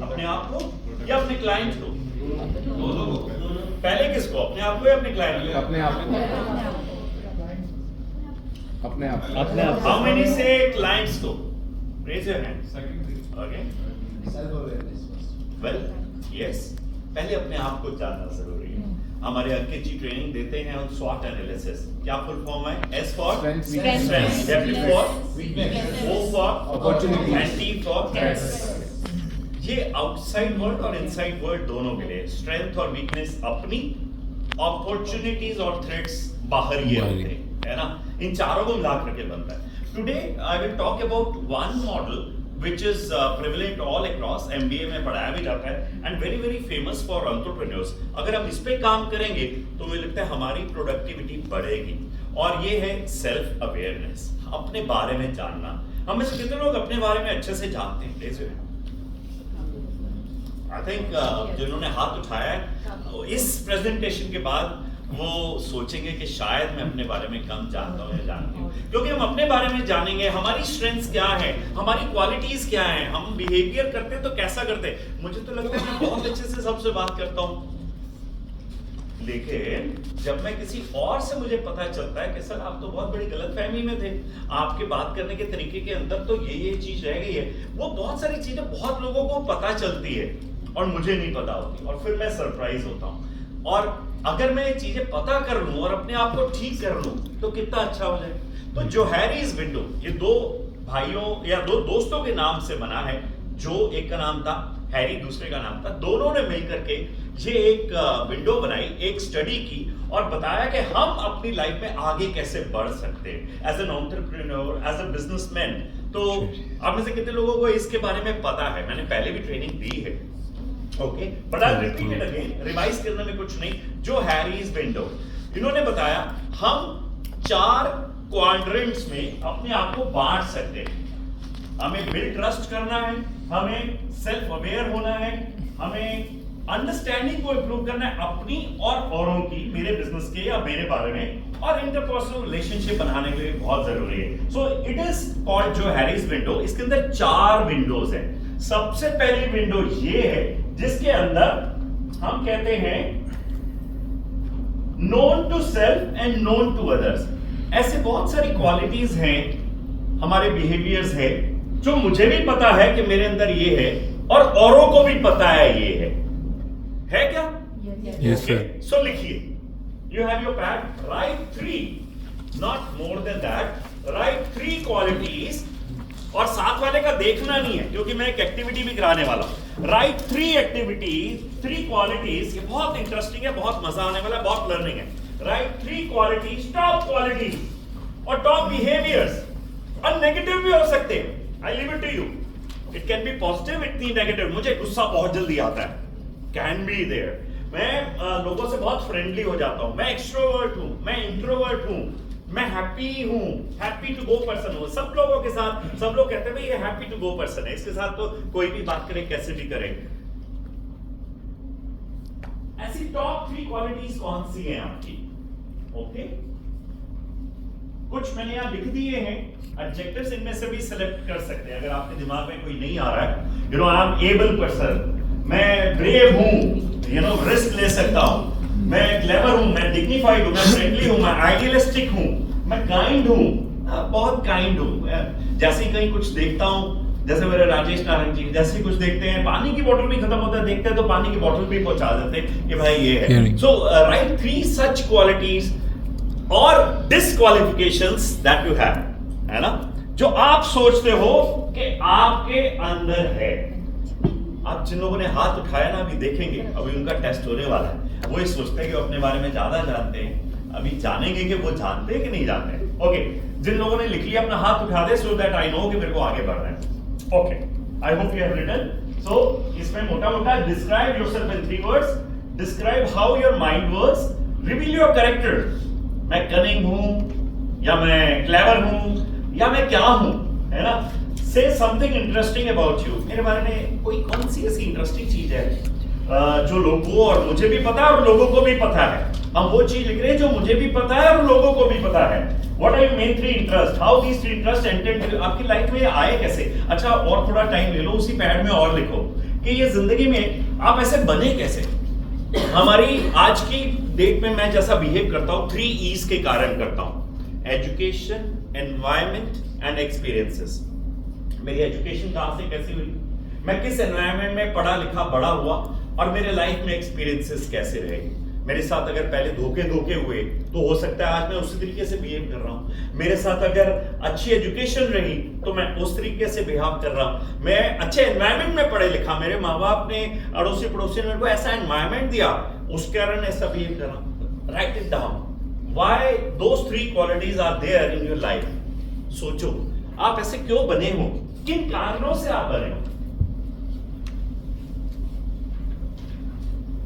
अपने आप को या अपने क्लाइंट को? पहले किसको, अपने आप को या अपने क्लाइंट को? अपने आप अपने आप अपने आप। हाउ मेनी से क्लाइंट्स को? Raise your hand. Okay, well yes, पहले अपने आप को जानना जरूरी है। हमारे अंकित जी ट्रेनिंग देते हैं on SWOT एनालिसिस। क्या फुल फॉर्म है? S for Strength, strength, W for weakness, O for Opportunity, and T for threats। ये आउटसाइड वर्ल्ड और इनसाइड वर्ल्ड दोनों के लिए स्ट्रेंथ और वीकनेस अपनी, अपॉर्चुनिटीज और थ्रेट्स बाहर ये होते हैं, है ना? इन चारों को मिला करके बनता है। Today I will talk about one model which is prevalent all across, MBA में पढ़ाया भी जाता है and very very famous for entrepreneurs। अगर हम इस पे काम करेंगे तो मुझे लगता है हमारी प्रोडक्टिविटी बढ़ेगी, और ये है सेल्फ अवेयरनेस, अपने बारे में जानना। हम में से कितने लोग अपने बारे में अच्छे से जानते हैं? आई थिंक जिन्होंने हाथ उठाया है इस प्रेजेंटेशन के बाद वो सोचेंगे कि शायद मैं अपने बारे में कम जानता हूँ या जानती हूँ, क्योंकि हम अपने बारे में जानेंगे हमारी स्ट्रेंथ्स क्या है, हमारी क्वालिटीज क्या है, हम बिहेवियर करते हैं तो कैसा करते हैं। मुझे तो लगता है मैं बहुत अच्छे से सबसे बात करता हूँ, लेकिन जब मैं किसी और से मुझे पता चलता है कि सर आप तो बहुत बड़ी गलतफहमी में थे, आपके बात करने के तरीके के अंदर तो ये चीज रह गई है, वो बहुत सारी चीजें बहुत लोगों को पता चलती है और मुझे नहीं पता होती, और फिर मैं सरप्राइज होता हूँ। और अगर मैं ये चीजें पता कर लूं और अपने आप को ठीक कर लूं तो कितना अच्छा हो जाए। तो जो हैरीज विंडो, ये दो भाइयों या दो दोस्तों के नाम से बना है, जो एक का नाम था हैरी, दूसरे का नाम था, दोनों ने मिलकर के ये एक विंडो बनाई, एक स्टडी की और बताया कि हम अपनी लाइफ में आगे कैसे बढ़ सकते हैं as an entrepreneur, as a businessman. तो आप में से कितने लोगों को इसके बारे में पता है? मैंने पहले भी ट्रेनिंग दी है, okay, but I repeat it again, revise करने में कुछ नहीं। जो हैरीज विंडो, इन्होंने बताया हम 4 क्वाड्रेंट्स में अपने आप को बांट सकते हैं। हमें बिल्ड ट्रस्ट करना है, हमें सेल्फ अवेयर होना है, हमें अंडरस्टैंडिंग को इंप्रूव करना है अपनी और औरों की, मेरे बिजनेस के या मेरे बारे में, और इंटरपर्सनल रिलेशनशिप बनाने के लिए बहुत जरूरी है। सो इट इज कॉल्ड जो हैरीज विंडो। इसके अंदर 4 विंडोज हैं। सबसे पहली विंडो ये है जिसके अंदर हम कहते हैं known to self and known to others. ऐसे बहुत सारी क्वालिटीज हैं, हमारे बिहेवियर्स है जो मुझे भी पता है कि मेरे अंदर ये है और औरों को भी पता है ये है क्या? Yes, sir. सो लिखिए, you have your pad, right 3, not more than that, right 3 qualities, और साथ वाले का देखना नहीं है क्योंकि मैं एक एक्टिविटी भी कराने वाला हूं। राइट 3 एक्टिविटीज, 3 क्वालिटीज, ये बहुत इंटरेस्टिंग है, बहुत मजा आने वाला है, बहुत लर्निंग है। राइट 3 क्वालिटीज, टॉप क्वालिटीज और टॉप बिहेवियर्स, और नेगेटिव भी हो सकते हैं। I leave it to you, it can be positive, it be negative. मुझे गुस्सा बहुत जल्दी आता है, कैन बी देयर। मैं लोगों से बहुत फ्रेंडली हो जाता हूं, मैं एक्सट्रोवर्ट हूं, मैं इंट्रोवर्ट हूं, मैं हैप्पी हूं, हैप्पी टू गो पर्सन हूं। सब लोगों के साथ, सब लोग कहते हैं भाई ये हैप्पी टू गो पर्सन है, इसके साथ तो कोई भी बात करे, कैसे भी करे। ऐसी टॉप 3 क्वालिटीज कौन सी हैं आपकी? ओके, कुछ मैंने यहां लिख दिए हैं एडजेक्टिव्स, इनमें से भी सिलेक्ट कर सकते हैं अगर आपके दिमाग में कोई नहीं आ रहा है। You know, I am able person, मैं ब्रेव हूं, यू नो, रिस्क ले सकता हूं, मैं क्लेवर हूं, मैं डिग्निफाइड हूं, मैं फ्रेंडली हूं, मैं आइडियलिस्टिक हूं, मैं काइंड हूं, बहुत काइंड हूं। जैसे ही कहीं कुछ देखता हूं, जैसे मेरे राजेश नारायण जी, जैसे ही कुछ देखते हैं, पानी की बोतल भी खत्म होता है, देखते हैं तो पानी की बोतल भी पहुंचा देते हैं कि भाई ये है। सो राइट 3 सच क्वालिटीज और डिस्क्वालिफिकेशंस दैट यू हैव, है ना, जो आप सोचते हो कि आपके अंदर है। आप जिन लोगों ने हाथ उठाया ना, अभी देखेंगे, अभी उनका टेस्ट होने वाला है, वो ये सोचते हैं कि वो अपने बारे में ज्यादा जानते हैं, अभी जानेंगे कि वो जानते हैं कि नहीं जानते हैं। ओके, जिन लोगों ने लिख लिया अपना हाथ उठा दे, सो दैट आई नो कि मेरे को आगे बढ़ना है। Okay, I hope you have written. So इसमें मोटा मोटा describe yourself in 3 words, describe how your mind works, reveal your character. मैं कनिंग हूं या मैं क्लेवर हूं या मैं क्या हूं, है ना। से समथिंग इंटरेस्टिंग अबाउट यू, मेरे बारे में कोई कौन सी ऐसी इंटरेस्टिंग चीज है जो लोगों और मुझे भी पता है और लोगों को भी पता है। हम वो चीज लिख रहे हैं जो मुझे भी पता है और लोगों को भी पता है। What are your main 3 interests? How these 3 interests entered आपकी लाइफ में आए कैसे? अच्छा, और थोड़ा टाइम ले लो, उसी पैड में और लिखो कि ये जिंदगी में आप ऐसे बने कैसे। हमारी आज की डेट में मैं जैसा बिहेव करता हूं 3 E's के कारण करता हूं, एजुकेशन, एनवायरमेंट एंड एक्सपीरियंसेस। मेरी एजुकेशन कहां से कैसी हुई, मैं किस एनवायरमेंट में पढ़ा लिखा बड़ा हुआ, और मेरे लाइफ में एक्सपीरियंसेस कैसे रहे। मेरे साथ अगर पहले धोखे हुए तो हो सकता है आज मैं उसी तरीके से बिहेव कर रहा हूं। मेरे साथ अगर अच्छी एजुकेशन रही तो मैं उस तरीके से बिहेव कर रहा हूं। मैं अच्छे एनवायरमेंट में पढ़े लिखा, मेरे माँ बाप ने, अड़ोसी पड़ोसी ने मेरे को ऐसा एनवायरमेंट दिया, उस कारण ऐसा बिहेव कर रहा हूं। Write it down, why those 3 qualities are there in your life. सोचो आप ऐसे क्यों बने हो, किन कारणों से आप बने हो।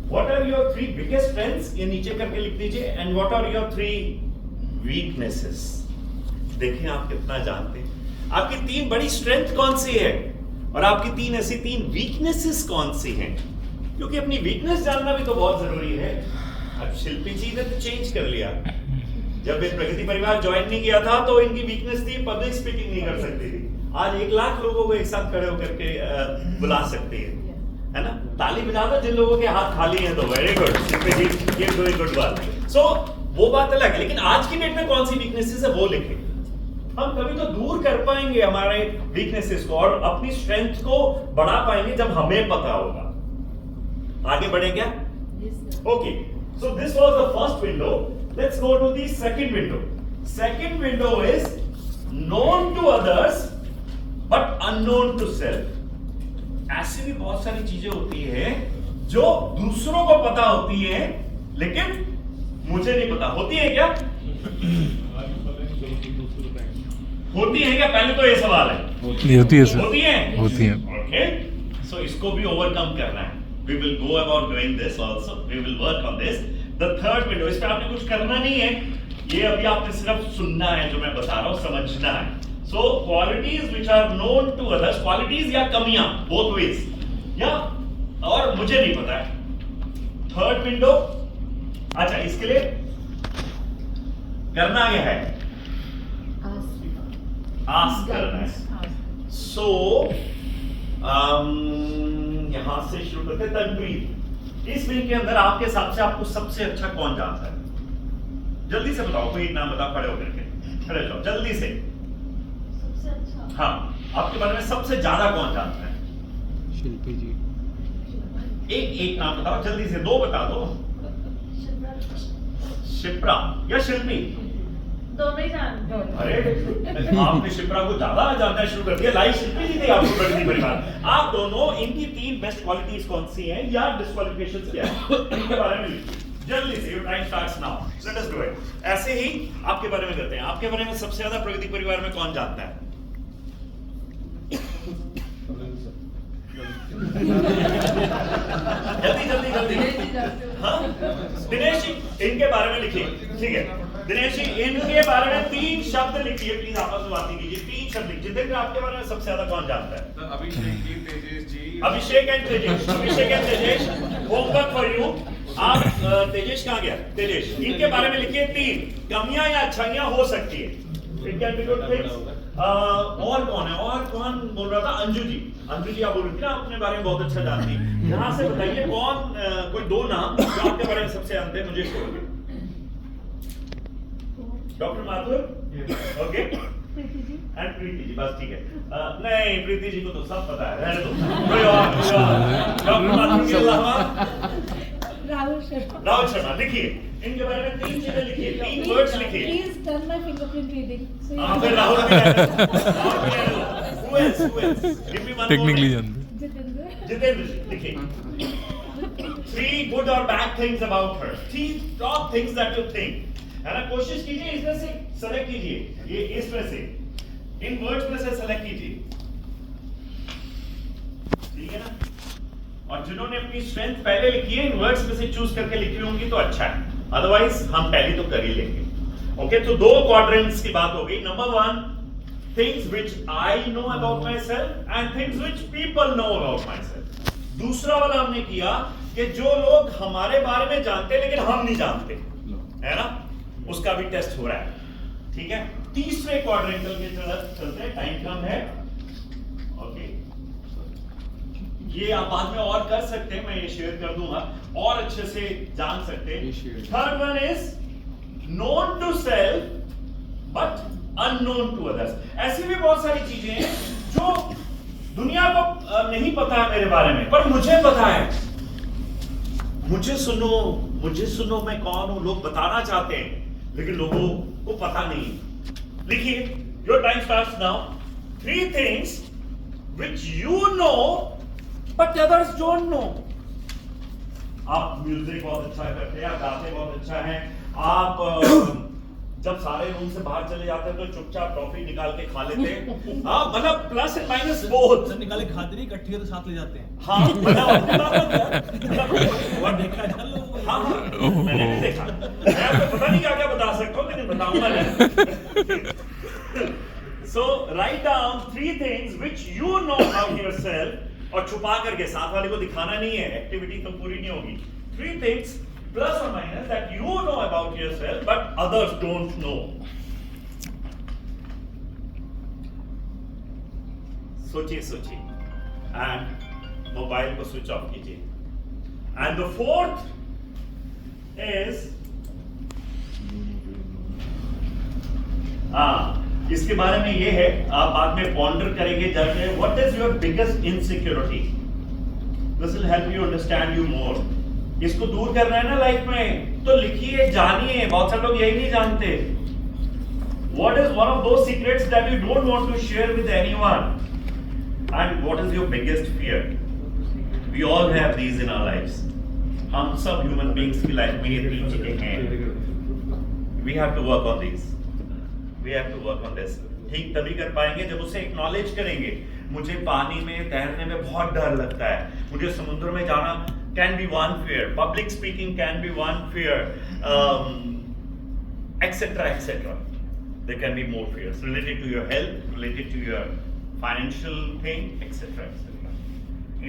What are your 3 biggest strengths, ये नीचे करके लिख दीजिए, and what are your 3 weaknesses। देखिए आप कितना जानते हैं, आपकी 3 बड़ी स्ट्रेंथ कौन सी है और आपकी 3 ऐसी 3 वीकनेसेस कौन सी हैं, क्योंकि अपनी वीकनेस जानना भी तो बहुत जरूरी है। अब शिल्पी जी ने तो चेंज कर लिया, जब ये प्रगति परिवार ज्वाइन नहीं किया था तो इनकी वीकनेस थी पब्लिक स्पीकिंग नहीं कर सकती थी। आज 1 लाख लोगों को एक साथ खड़े होकर के बुला सकती है ना। ताली बजा दो जिन लोगों के हाथ खाली हैं, तो वेरी गुड शिल्पी जी, ये वेरी गुड बात। सो वो बात अलग है, लेकिन आज की डेट में कौन सी वीकनेसेस है वो लिखें। हम कभी तो दूर कर पाएंगे हमारे वीकनेसेस को और अपनी स्ट्रेंथ को बढ़ा पाएंगे जब हमें पता होगा। आगे बढ़े क्या? Okay, so this was the first window, let's go to the second window. Second window is known to others but unknown to self. ऐसी भी बहुत सारी चीजें होती है जो दूसरों को पता होती है लेकिन मुझे नहीं पता। होती है क्या? होती है क्या? पहले तो ये सवाल है। होती है सर, होती है, होती है। ओके, सो इसको भी ओवरकम करना है। We will go about doing this also, we will work on this. The third window, इस पे आपने कुछ करना नहीं है, ये अभी आपने सिर्फ सुनना है जो मैं बता रहा हूं, समझना है। So qualities which are known to others, qualities या कमियां, both ways, या और मुझे नहीं पता है। थर्ड विंडो, अच्छा इसके लिए करना क्या है? आस्क करना है। सो यहां से शुरू करते हैं। तनवीर, इस वीक के अंदर आपके हिसाब से आपको सबसे अच्छा कौन जानता है? जल्दी से बताओ, कोई नाम बताओ, खड़े होकर के खड़े जाओ जल्दी से। हाँ, आपके बारे में सबसे ज्यादा कौन जानता है? शिल्पी जी। एक नाम बताओ जल्दी से, 2 बता दो। शिप्रा या शिल्पी? दोनों ही जानते हैं। अरे आपने शिप्रा को ज्यादा जानना शुरू कर दिया। लाइव शिल्पी जी थे आपको प्रगति परिवार। आप दोनों, इनकी 3 बेस्ट क्वालिटीज कौन सी हैं या डिस्क्वालिफिकेशंस क्या है, इनके बारे में लिखिए जल्दी से। Your time starts now, let us do it. ऐसे ही आपके बारे में करते हैं। आपके बारे में सबसे ज्यादा प्रगति परिवार में कौन जानता है? जल्दी। हाँ, दिनेश जी इनके बारे में लिखिए, ठीक है। दिनेश जी इनके बारे में 3 शब्द लिखिए, प्लीज आपस में बात कीजिए। 3 शब्द लिखिए। जितेंद्र, आपके बारे में सबसे ज्यादा कौन जानता है? Abhishek ji, Tejesh ji. Abhishek and Tejesh, homework for you. आप तेजेश कहाँ गया? तेजेश, इनके बारे में लिखिए 3 कमियां या अच्छाइयां हो सकती है। It can be good things. और कौन है? और कौन बोल रहा था? अंजू जी आप बोल रही थी ना अपने बारे में बहुत अच्छा जानती है। यहाँ से बताइए कौन, कोई 2 नाम जो आपके बारे में सबसे जानते हैं, मुझे छोड़िए। Doctor Mathur, okay, and Preeti ji, बस ठीक है। नहीं, प्रीति जी को तो सब पता है, रहने दो। कोई और डॉक्टर माथुर के अलावा राहुल शर्मा लिखिए। इनके बारे में 3 चीजें लिखिए, 3 वर्ड्स लिखिए। Please turn my fingerprint reading. So you फिर राहुल भी है। Who else? Give me one more technically name. जानते। जितेंद्र जी लिखिए। 3 good or bad things about her. 3 top things that you think. है ना? कोशिश कीजिए इसमें से सेलेक्ट कीजिए, ये इसमें से, इन वर्ड्स में से सेलेक्ट कीजिए, ठीक है ना? और जिन्होंने अपनी स्ट्रेंथ पहले लिखी है, इन वर्ड्स में से चूज करके लिखी होंगी तो अच्छा है, अदरवाइज हम पहली तो कर ही लेंगे। ओके, तो 2 क्वाड्रेंट्स की बात हो गई। Number 1, things which I know about my self and things which people know about my self. दूसरा वाला हमने किया कि जो लोग हमारे बारे में जानते लेकिन हम नहीं जानते, है ना, उसका भी टेस्ट हो रहा है, ठीक है। तीसरे क्वाड्रेंटल की तरफ चलते हैं, टाइम कम है। ओके, ये आप बाद में और कर सकते हैं, मैं ये शेयर कर दूंगा और अच्छे से जान सकते हैं। Third one is known to self but unknown to others. ऐसी भी बहुत सारी चीजें हैं जो दुनिया को नहीं पता है मेरे बारे में, पर मुझे पता है। मुझे सुनो मैं कौन हूं, लोग बताना चाहते हैं लेकिन लोगों को पता नहीं। लिखिए, your time starts now. 3 things which you know but others don't know। आप म्यूजिक बहुत अच्छा करते हैं, आप गाते बहुत अच्छा हैं, आप जब सारे रूम से बाहर चले जाते हैं तो चुपचाप टॉफी निकाल के खा लेते हैं। हाँ, मतलब प्लस एंड माइनस बोथ। निकाले खाते नहीं, इकट्ठी तो साथ ले जाते हैं। हाँ, मतलब अपनी बात वो देखा है ना लोगों को। हाँ, मैंने भी देखा। मैं आपको पता नहीं क्या बता सकता हूँ, लेकिन बताऊंगा नहीं। So write down 3 things which you know about yourself, और छुपा करके, साथ वाले को दिखाना नहीं है, एक्टिविटी तो पूरी नहीं होगी। 3 things plus or minus that you know about yourself but others don't know। सोचिए एंड मोबाइल को स्विच ऑफ कीजिए। एंड द 4th is इसके बारे में ये है, आप बाद में पॉन्डर करेंगे जाके, what is your biggest insecurity. This will help you understand you more. इसको दूर करना है ना लाइफ में, तो लिखिए, जानिए। बहुत सारे लोग यही नहीं जानते। What is one of those secrets that you don't want to share with anyone, and what is your biggest fear. We all have these in our lives. हम सब ह्यूमन बीइंग्स की लाइफ में ये 3 चीजें हैं। We have to work on this, we have to work on this. ठीक तभी कर पाएंगे जब उसे एक्नॉलेज करेंगे। मुझे पानी में तैरने में बहुत डर लगता है, मुझे समुद्र में जाना can be one fear, public speaking can be one fear, etc. There can be more fears related to your health, related to your financial thing, etc.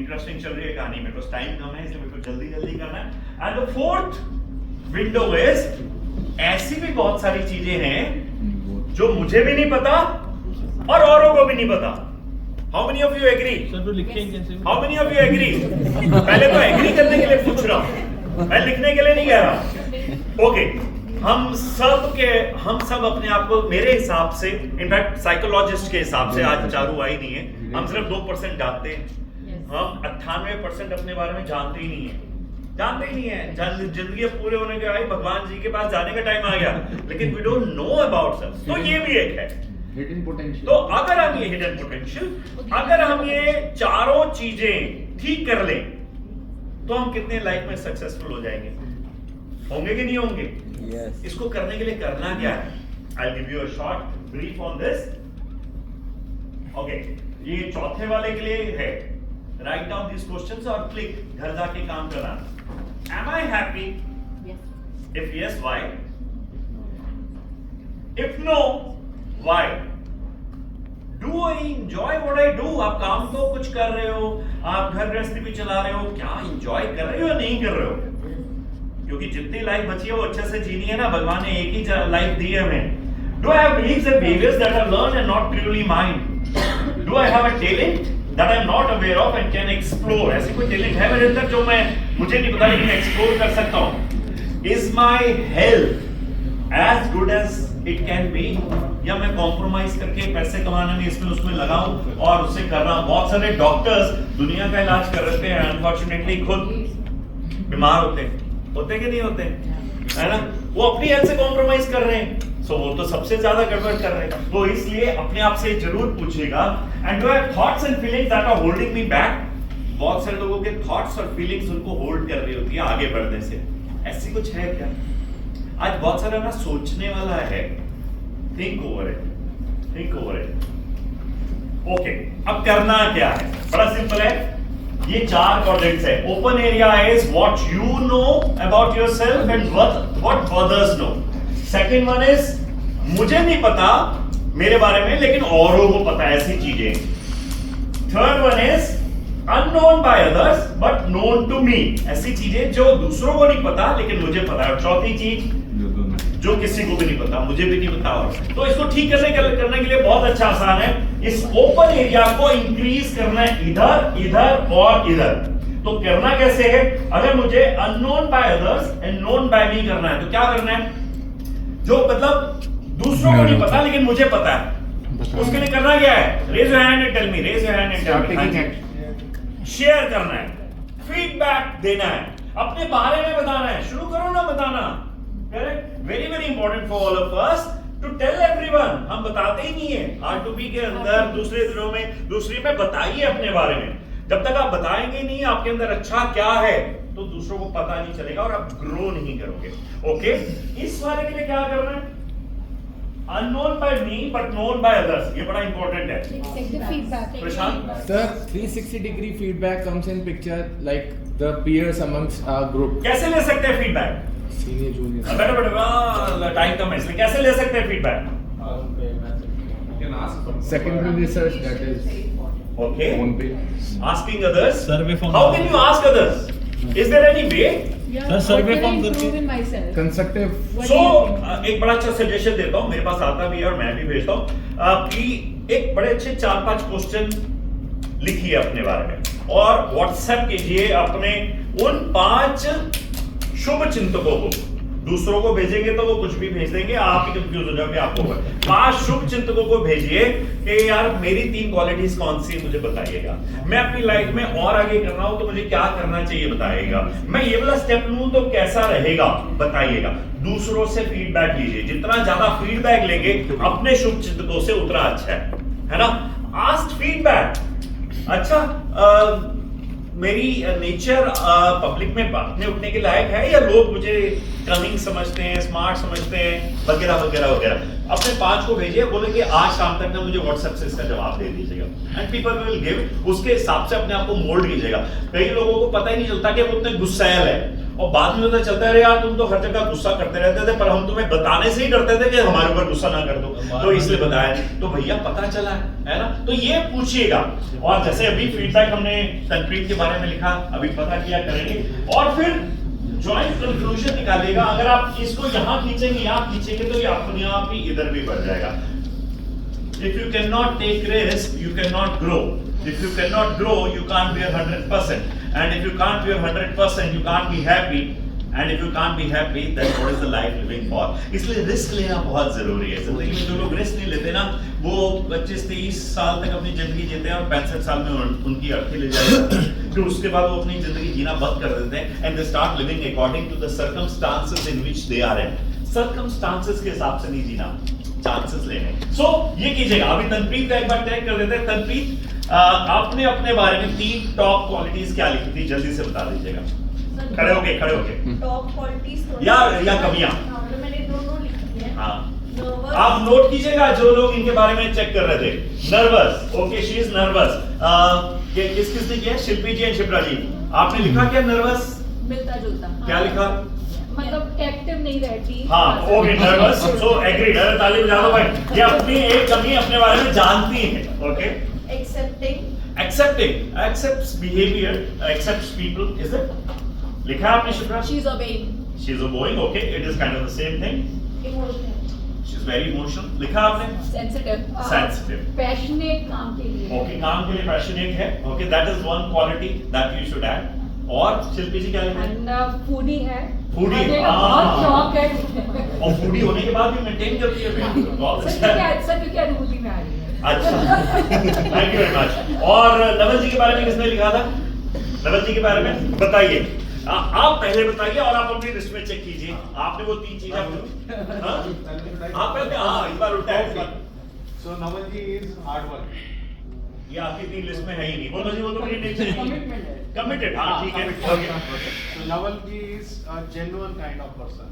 Interesting चल रही है कहानी, मेरे पास टाइम कम है इसलिए मेरे को जल्दी करना है। And the 4th window is, ऐसी भी बहुत सारी चीजें हैं जो मुझे भी नहीं पता और औरों को भी नहीं पता। How many of you agree? Sir तो लिखेंगे कैसे? How many of you agree? पहले तो एग्री करने के लिए पूछ रहा हूं, मैं लिखने के लिए नहीं कह रहा। ओके, हम सब अपने आप को, मेरे हिसाब से, इनफैक्ट साइकोलॉजिस्ट के हिसाब से, आज चारू आई नहीं है, हम सिर्फ 2% जानते हैं। हम 98% अपने बारे में जानते ही नहीं है। जिंदगी पूरे होने के बाद भगवान जी के पास जाने का टाइम आ गया, लेकिन we don't know about self. तो ये भी एक है हिडन पोटेंशियल। तो अगर हम ये हिडन पोटेंशियल, अगर हम ये चारों चीजें ठीक कर लें, तो हम कितने लाइफ में सक्सेसफुल हो जाएंगे, होंगे कि नहीं होंगे? Yes. इसको करने के लिए करना क्या है? I'll give you a short brief on this. Okay, ये चौथे वाले के लिए है। Write down these questions और click, घर जाके काम करना। Am I happy? Yes. If yes, why? If no, why? Do I enjoy what I do? आप काम तो कुछ कर रहे हो, आप घर गृहस्थी भी चला रहे हो, क्या enjoy कर रहे हो या नहीं कर रहे हो? क्योंकि जितनी लाइफ बची है वो अच्छे से जीनी है ना, भगवान ने एक ही लाइफ दी है हमें। Do I have beliefs and behaviors that are learned and not purely mine? Do I have a talent that I am not aware of and can explore? ऐसी कोई talent है मेरे अंदर जो मुझे नहीं पता लेकिन explore कर सकता हूँ? Is my health as good as it can be? या मैं कॉम्प्रोमाइज करके पैसे कमाने में इसमें उसमें लगाऊं और उससे कर रहा हूं? बहुत सारे डॉक्टर्स दुनिया का इलाज कर रहे हैं, अनफॉर्चुनेटली खुद बीमार होते कि नहीं होते, है ना? वो अपनी हेल्थ से कॉम्प्रोमाइज कर रहे हैं, सो वो तो सबसे ज्यादा गड़बड़ कर रहे हैं। तो इसलिए अपने आप से जरूर पूछिएगा, and do I have thoughts and feelings that are holding me back? बहुत सारे लोगों के थॉट्स और फीलिंग्स उनको होल्ड कर रही होती है आगे बढ़ने से। ऐसी कुछ है क्या? आज बहुत सारा ना सोचने वाला है। Think over it. ओके, अब करना क्या है? बड़ा सिंपल है, ये 4 क्वाड्रेंट्स है। Open area is what you know about yourself and what others know. Second one is मुझे नहीं पता मेरे बारे में लेकिन औरों को पता है ऐसी चीजें। Third one is unknown by others but known to me, ऐसी चीजें जो दूसरों को नहीं पता लेकिन मुझे पता है। और चौथी चीज जो किसी को भी नहीं पता, मुझे भी नहीं पता। और तो इसको ठीक करने के लिए बहुत अच्छा आसान है। इस ओपन एरिया को इंक्रीज करना है इधर, इधर और इधर। तो करना कैसे है? अगर मुझे unknown by others and known by me करना है तो क्या करना है? जो मतलब दूसरों को नहीं पता लेकिन मुझे पता है, उसके लिए करना क्या है? Raise your hand and tell me, raise your hand and tell me. Share करना है, फीडबैक देना है, अपने बारे में बताना है। शुरू करो ना बताना, correct? Very very important for all of us to tell everyone. हम बताते ही नहीं है R2B के अंदर, दूसरे दिनों में, दूसरी में बताइए अपने बारे में। जब तक आप बताएंगे नहीं आपके अंदर अच्छा क्या है तो दूसरों को पता नहीं चलेगा और आप ग्रो नहीं करोगे। ओके, इस वाले के लिए क्या करना है? Unknown by me but known by others, ये बड़ा इंपॉर्टेंट है। Feedback Prashant Sir, 360-degree feedback comes in picture like the peers amongst our group. कैसे ले सकते हैं फीडबैक? Senior, junior. बेटा बेटा टाइम कम है इसलिए कैसे ले सकते हैं feedback? Secondary research, that is Okay, own pay. asking others. Survey form. How can you ask others? Is there any way? Sir, survey form करके। Constructive. So एक बड़ा अच्छा सजेशन देता हूँ, मेरे पास आता भी है और मैं भी भेजता हूँ कि एक बड़े अच्छे 4-5 क्वेश्चन लिखिए अपने बारे में और व्हाट्सएप कीजिए अपने उन 5 शुभ चिंतकों को। दूसरों को भेजेंगे तो वो कुछ भी भेज देंगे, आप ही कंफ्यूज हो जाओगे। आपको 5 शुभ चिंतकों को भेजिए कि यार मेरी 3 क्वालिटीज कौन सी मुझे बताइएगा, मैं अपनी लाइफ में और आगे करना हो तो मुझे क्या करना चाहिए बताइएगा, मैं ये वाला स्टेप लूं तो कैसा रहेगा बताइएगा। दूसरों से फीडबैक लीजिए, जितना ज्यादा फीडबैक लेंगे अपने शुभ चिंतकों से उतना अच्छा है ना? Ask feedback. अच्छा, मेरी नेचर पब्लिक में बांटने उठने के लायक है या लोग मुझे कमिंग समझते हैं, स्मार्ट समझते हैं, वगैरह वगैरह वगैरह। अपने 5 को भेजिए, बोले कि आज शाम तक ना मुझे व्हाट्सएप से इसका जवाब दे दीजिएगा एंड पीपल विल गिव। उसके हिसाब से अपने आप को मोल्ड कीजिएगा। कई लोगों को पता ही नहीं चलता कि वो इतने गुस्सैल है और बाद में पता चलता है यार तुम तो हर जगह गुस्सा करते रहते थे पर हम तुम्हें बताने से ही डरते थे कि हमारे ऊपर गुस्सा ना कर दो तो इसलिए बताया। तो भैया पता चला है ना? तो ये पूछिएगा। और जैसे अभी फीडबैक हमने तनप्रीत के बारे में लिखा, अभी पता किया करेंगे और फिर जॉइंट कंक्लूजन निकालिएगा। अगर आप इसको यहाँ खींचेंगे, यहाँ खींचेंगे तो ये अपने आप ही इधर भी बढ़ जाएगा। If you cannot take risk, you cannot grow. If you cannot grow, you can't be 100%. And if you can't be 100%, you can't be happy. And if you can't be happy, then what is the life living for? इसलिए risk लेना बहुत जरूरी है। जिंदगी में जो लोग risk नहीं लेते ना, वो 25-30 साल तक अपनी जिंदगी जीते हैं और 65 साल में उनकी अर्थी ले जाएगी। फिर उसके बाद वो अपनी जिंदगी जीना बंद कर देते हैं and they start living according to the circumstances in which they are in. Circumstances के हिसाब से नहीं जीना, चांसेस लेने। सो ये कीजिएगा। अभी तनप्रीत का एक बार टैग कर देते हैं। तनप्रीत, आपने अपने बारे में 3 टॉप क्वालिटीज क्या लिखी थी, जल्दी से बता दीजिएगा। खड़े होके टॉप क्वालिटीज या कमियां। तो मैंने दोनों लिखी है। हाँ, आप नोट कीजिएगा जो लोग इनके बारे में चेक कर रहे थे। Nervous, okay, she is nervous. किसने किया? शिल्पी जी एंड शिप्रा जी। आपने लिखा क्या? नर्वस मिलता जुलता। क्या लिखा? मतलब एक्टिव नहीं रहती। हाँ, ओके, नर्वस। सो एग्रीड। अरे ताली बजा दो भाई। ये अपनी एक कमी अपने बारे में जानती है। Okay, accepting, accepts behaviour, accepts people. Is it लिखा है आपने Shipra? She is obeying. She is obeying, okay, it is kind of the same thing. Emotional. She is very emotional. लिखा आपने? सेंसिटिव। सेंसिटिव, पैशनेट काम के लिए। ओके, काम के लिए पैशनेट है। Okay, that is one quality that you should add. और शिल्पी जी क्या लिखा है? एंड फूडी है। फूडी, मुझे बहुत शौक है। और फूडी होने के बाद भी मेंटेन करती है फिर। बहुत अच्छा है। सर क्योंकि अनुभूति में आ रही है। अच्छा, थैंक यू वेरी मच। और नवल जी के बारे में किसने लिखा था? नवल जी के बारे में बताइए। आप पहले बताइए और आप अपनी लिस्ट में चेक कीजिए। आपने वो 3 चीजें आप पहले, हाँ, इस बार उल्टा है। So Navalji is hard work. ये आपकी 3 लिस्ट में है ही नहीं। बोलो जी, वो तो मेरी नहीं है। Commitment है। कमिटेड, हाँ, ठीक है, okay. So Navalji is a genuine kind of person.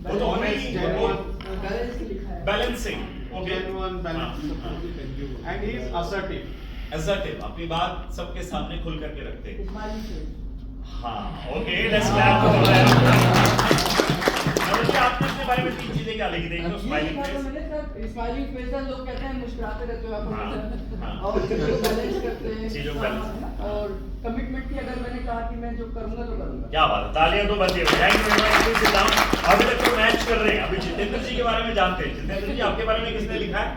वो तो honest, genuine, balancing, okay, genuine, balanced, and he is assertive. Assertive, अपनी बात सबके सामने खुल करके रखते हैं। हाँ, okay, let's clap for that. आपने अपने बारे में 3 चीजें क्या लिखी थी? तो स्माइलिंग फेस, स्माइलिंग फेस है, लोग कहते हैं मुस्कुराते रहते हो आप हमेशा। हाँ। और चीजों को बैलेंस करते हैं। चीजों को बैलेंस। और कमिटमेंट की अगर मैंने कहा कि मैं जो करूंगा तो करूंगा। क्या बात है, तालियां तो बजती है। Thank you very much. Sit down. अभी तक तो मैच कर रहे हैं। अभी जितेंद्र जी के बारे में जानते हैं। जितेंद्र जी, आपके बारे में किसने लिखा है?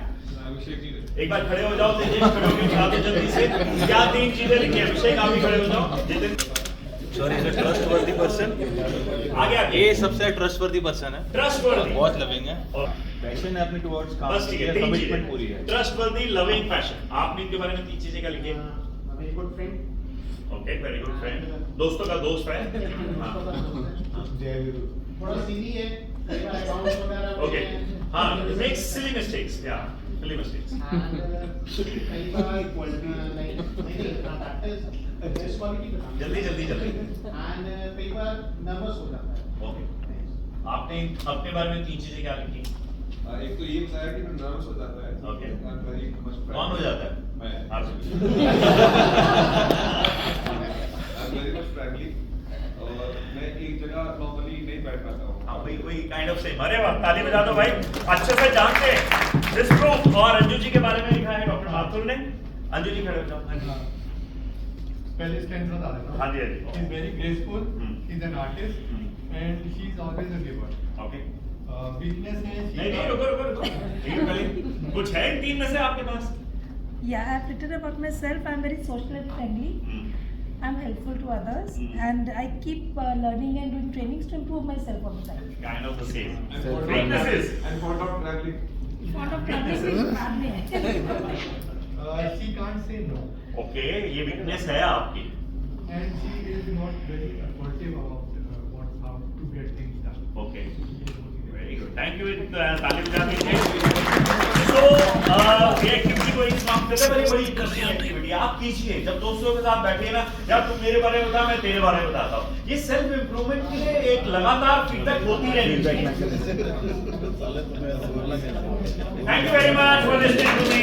एक बार खड़े हो जाओ तेजेश, खड़े होकर बता दो जल्दी से क्या 3 चीजें लिखी है। अभिषेक आप भी खड़े हो जाओ। Jitin sorry is a trustworthy person. आगे आगे। ये सबसे ट्रस्टवर्दी पर्सन है, ट्रस्टवर्दी, बहुत लविंग है, और पैशन है अपने टुवर्ड्स काम, बस ठीक है, 3 कमिटमेंट चीजें पूरी है। Trustworthy, loving, passion. आपने इनके बारे में 3 चीजें क्या लिखी है? Very good friend. Okay, very good friend, दोस्तों का दोस्त है। थोड़ा सीधी है, कई बार अकाउंट्स वगैरह ओके, हाँ, मेक सिली मिस्टेक्स, या सिली मिस्टेक्स। कई बार क्वालिटी नहीं प्रैक्टिस बेस्ट क्वालिटी बताना। जल्दी जल्दी जल्दी। एंड कई बार नर्वस हो जाता है। ओके, आपने अपने बारे में 3 चीजें क्या लिखी? एक तो ये बताया कि मैं नर्वस हो जाता है। Okay. And very much कौन हो जाता है? मैं। आप। I'm very much friendly और मैं एक जगह नॉर्मली नहीं बैठ पाता हूँ। हाँ, वही काइंड ऑफ सेम। अरे वाह, ताली बजा दो भाई, अच्छे से जानते हैं दिस प्रूफ। और अंजू जी के बारे में लिखा है डॉक्टर माथुर ने। अंजू जी खड़े हो जाओ। हाँ जी। पहले स्ट्रेंथ बता देना। हाँ जी, हाँ जी। She is very graceful. She is an artist, Hmm. and she is always a giver. Okay, Weakness है she नहीं नहीं, रुको रुको रुको, ठीक है, पहले कुछ है इन 3 में से आपके पास? Yeah, I've written about myself. I'm very social and friendly. I'm helpful to others, and I keep learning and doing trainings to improve myself all the time. Kind of the same. And fond of- Weaknesses? and fond of traveling. Fond of traveling is bad name. she can't say no, okay, ये weakness है आपकी। and she is not very assertive about how to get things done. Okay, She is motivated. Very good, thank you. ताली बजा दीजिए। तो ये activity को एक समाप्त करते हैं। बड़ी बड़ी इंटरेस्टिंग एक्टिविटी आप कीजिए जब दोस्तों के साथ बैठे ना, या तुम मेरे बारे में बता, मैं तेरे बारे में बताता हूँ। ये सेल्फ इंप्रूवमेंट के लिए एक लगातार फीडबैक होती रहनी चाहिए। Thank you very much for listening to me.